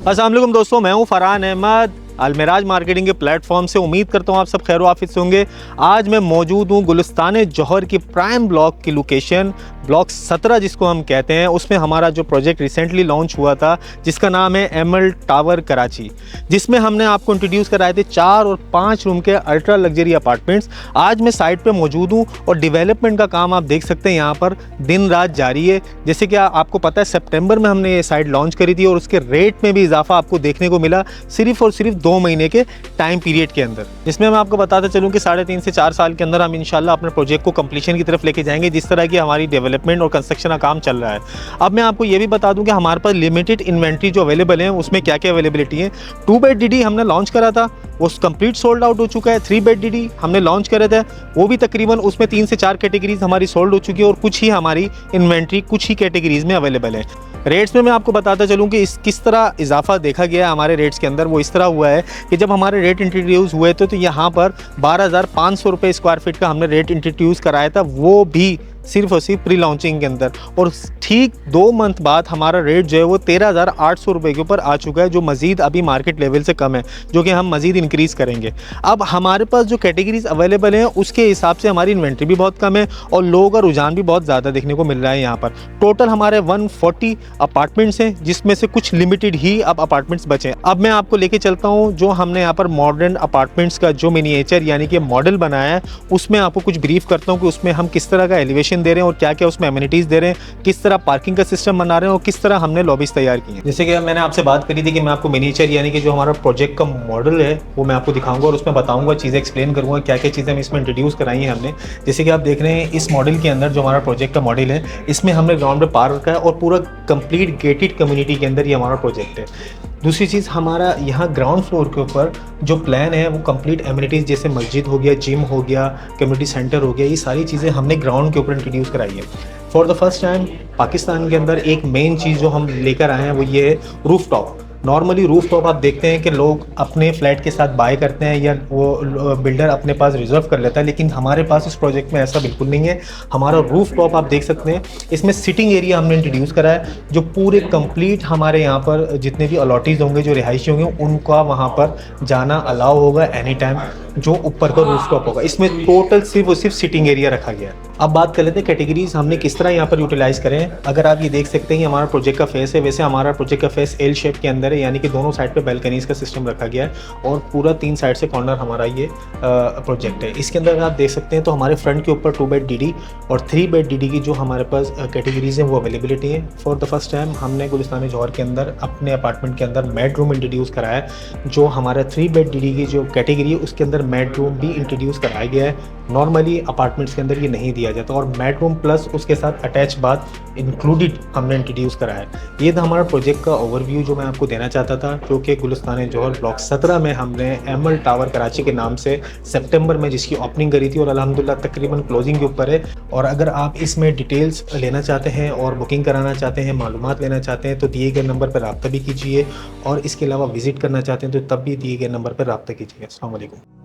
अस्सलाम वालेकुम दोस्तों, मैं हूं फरहान अहमद अलमिराज मार्केटिंग के प्लेटफॉर्म से। उम्मीद करता हूं आप सब खैर वाफिस से होंगे। आज मैं मौजूद हूं गुलिस्तान जौहर की प्राइम ब्लॉक की लोकेशन ब्लॉक 17 जिसको हम कहते हैं। उसमें हमारा जो प्रोजेक्ट रिसेंटली लॉन्च हुआ था जिसका नाम है एमरल्ड टावर कराची, जिसमें हमने आपको इंट्रोड्यूस कराए थे 4 और 5 रूम के अल्ट्रा लग्जरी अपार्टमेंट्स। आज मैं साइट पे मौजूद हूँ और डेवलपमेंट का काम आप देख सकते हैं यहाँ पर दिन रात जारी है। जैसे कि आपको पता है सितंबर में हमने ये साइट लॉन्च करी थी और उसके रेट में भी इजाफा आपको देखने को मिला सिर्फ और सिर्फ 2 महीने के टाइम पीरियड के अंदर। जिसमें मैं आपको बताता चलूँ कि 3.5 से 4 साल के अंदर हम इंशाल्लाह अपने प्रोजेक्ट को कंप्लीशन की तरफ लेके जाएंगे, जिस तरह की हमारी डेवलपमेंट और कंस्ट्रक्शन का काम चल रहा है। अब मैं आपको ये भी बता दूं कि हमारे पास लिमिटेड इन्वेंट्री जो अवेलेबल है उसमें क्या क्या अवेलेबिलिटी है। 2 बेड डीडी हमने लॉन्च करा था, वो कंप्लीट सोल्ड आउट हो चुका है। 3 बेड डीडी हमने लॉन्च करे थे, वो भी तकरीबन उसमें 3 से 4 कैटेगरीज हमारी सोल्ड हो चुकी है और कुछ ही हमारी इन्वेंट्री कुछ ही कैटेगरीज में अवेलेबल है। रेट्स में मैं आपको बताता चलूँ कि किस तरह इजाफा देखा गया है हमारे रेट्स के अंदर। वो इस तरह हुआ है कि जब हमारे रेट इंट्रोड्यूस हुए थे तो यहाँ पर 12,500 रुपये स्क्वायर फीट का हमने रेट इंट्रोड्यूस कराया था, वो भी सिर्फ और सिर्फ प्री लॉन्चिंग के अंदर। और ठीक 2 मंथ बाद हमारा रेट जो है वो 13,800 रुपये के ऊपर आ चुका है, जो मज़ीद अभी मार्केट लेवल से कम है, जो कि हम मज़ीद इंक्रीज़ करेंगे। अब हमारे पास जो कैटेगरीज अवेलेबल हैं उसके हिसाब से हमारी इन्वेंट्री भी बहुत कम है और लोगों का रुझान भी बहुत ज़्यादा देखने को मिल रहा है। यहाँ पर टोटल हमारे 140 अपार्टमेंट्स हैं, जिसमें से कुछ लिमिटेड ही अब अपार्टमेंट्स बचे हैं। अब मैं आपको लेके चलता हूँ जो हमने यहाँ पर मॉडर्न अपार्टमेंट्स का जो मिनिएचर यानी कि मॉडल बनाया है, उसमें आपको कुछ ब्रीफ करता हूँ कि उसमें हम किस तरह का एलिवेशन दे रहे हैं और क्या क्या उसमें एमिनिटीज़ दे रहे हैं, किस तरह पार्किंग का सिस्टम बना रहे हैं और किस तरह हमने लॉबीज तैयार की हैं। जैसे कि मैंने आपसे बात करी थी कि मैं आपको मिनिएचर यानी कि जो हमारा प्रोजेक्ट का मॉडल है वो मैं आपको दिखाऊंगा और उसमें बताऊंगा, चीज़ें एक्सप्लेन करूंगा क्या क्या चीज़ें हम इसमें इंट्रोड्यूस कराई हैं हमने। जैसे कि आप देख रहे हैं इस मॉडल के अंदर जो हमारा प्रोजेक्ट का मॉडल है, इसमें हमने ग्राउंड पे पार्क रखा है और पूरा कंप्लीट गेटेड कम्युनिटी के अंदर ये हमारा प्रोजेक्ट है। दूसरी चीज़, हमारा यहाँ ग्राउंड फ्लोर के ऊपर जो प्लान है वो कंप्लीट एमिनिटीज़ जैसे मस्जिद हो गया, जिम हो गया, कम्युनिटी सेंटर हो गया, ये सारी चीज़ें हमने ग्राउंड के ऊपर इंट्रोड्यूस कराई है। For the first time Pakistan के अंदर एक मेन चीज़ जो हम लेकर आए हैं वो ये है roof top. Normally roof top आप देखते हैं कि लोग अपने फ्लैट के साथ बाय करते हैं या वो बिल्डर अपने पास रिजर्व कर लेता है, लेकिन हमारे पास इस प्रोजेक्ट में ऐसा बिल्कुल नहीं है। हमारा रूफ टॉप आप देख सकते हैं, इसमें सिटिंग एरिया हमने इंट्रोड्यूस करा है, जो पूरे कंप्लीट हमारे यहाँ पर जितने भी अलॉटीज़ होंगे, जो रिहायशी होंगे, उनका वहाँ पर जाना अलाउ होगा एनी टाइम। जो ऊपर का रूफ टॉप होगा इसमें टोटल सिर्फ और सिर्फ सिटिंग एरिया रखा गया है। अब बात कर लेते हैं कैटेगरीज हमने किस तरह यहाँ पर यूटिलाइज करें। अगर आप ये देख सकते हैं कि हमारा प्रोजेक्ट का फेस है, वैसे हमारा प्रोजेक्ट का फेस एल शेप के अंदर है, यानी कि दोनों साइड पे बैल्कनीज का सिस्टम रखा गया है और पूरा 3 साइड से कॉर्नर हमारा ये प्रोजेक्ट है। इसके अंदर अगर आप देख सकते हैं तो हमारे फ्रंट के ऊपर 2 बेड डीडी और 3 बेड डीडी की जो हमारे पास कैटेगरीज हैं वो अवेलेबिलिटी है। फॉर द फर्स्ट टाइम हमने गुलिस्तान जौहर के अंदर अपने अपार्टमेंट के अंदर बेड रूम इंट्रोड्यूस कराया है। जो हमारा 3 बेड डीडी की जो कैटेगरी है उसके अंदर बेड रूम भी इंट्रोड्यूस कराया गया है। नॉर्मली अपार्टमेंट्स के अंदर ये नहीं दिया जाता और बेड रूम प्लस उसके साथ अटैच बाथ इंक्लूडेड हमने इंट्रोड्यूस कराया है। ये था हमारा प्रोजेक्ट का ओवरव्यू जो मैं आपको देना चाहता था, जो कि गुलिस्तान जौहर ब्लॉक 17 में हमने एमरल्ड टावर कराची के नाम से सितंबर में जिसकी ओपनिंग करी थी और अल्हम्दुलिल्लाह तकरीबन क्लोजिंग के ऊपर है। और अगर आप इसमें डिटेल्स लेना चाहते हैं और बुकिंग कराना चाहते हैं, मालूमात लेना चाहते हैं, तो दिए गए नंबर पर रब्ता भी कीजिए और इसके अलावा विजिट करना चाहते हैं तो तब भी दिए गए नंबर पर रब्ता कीजिए। अस्सलाम वालेकुम।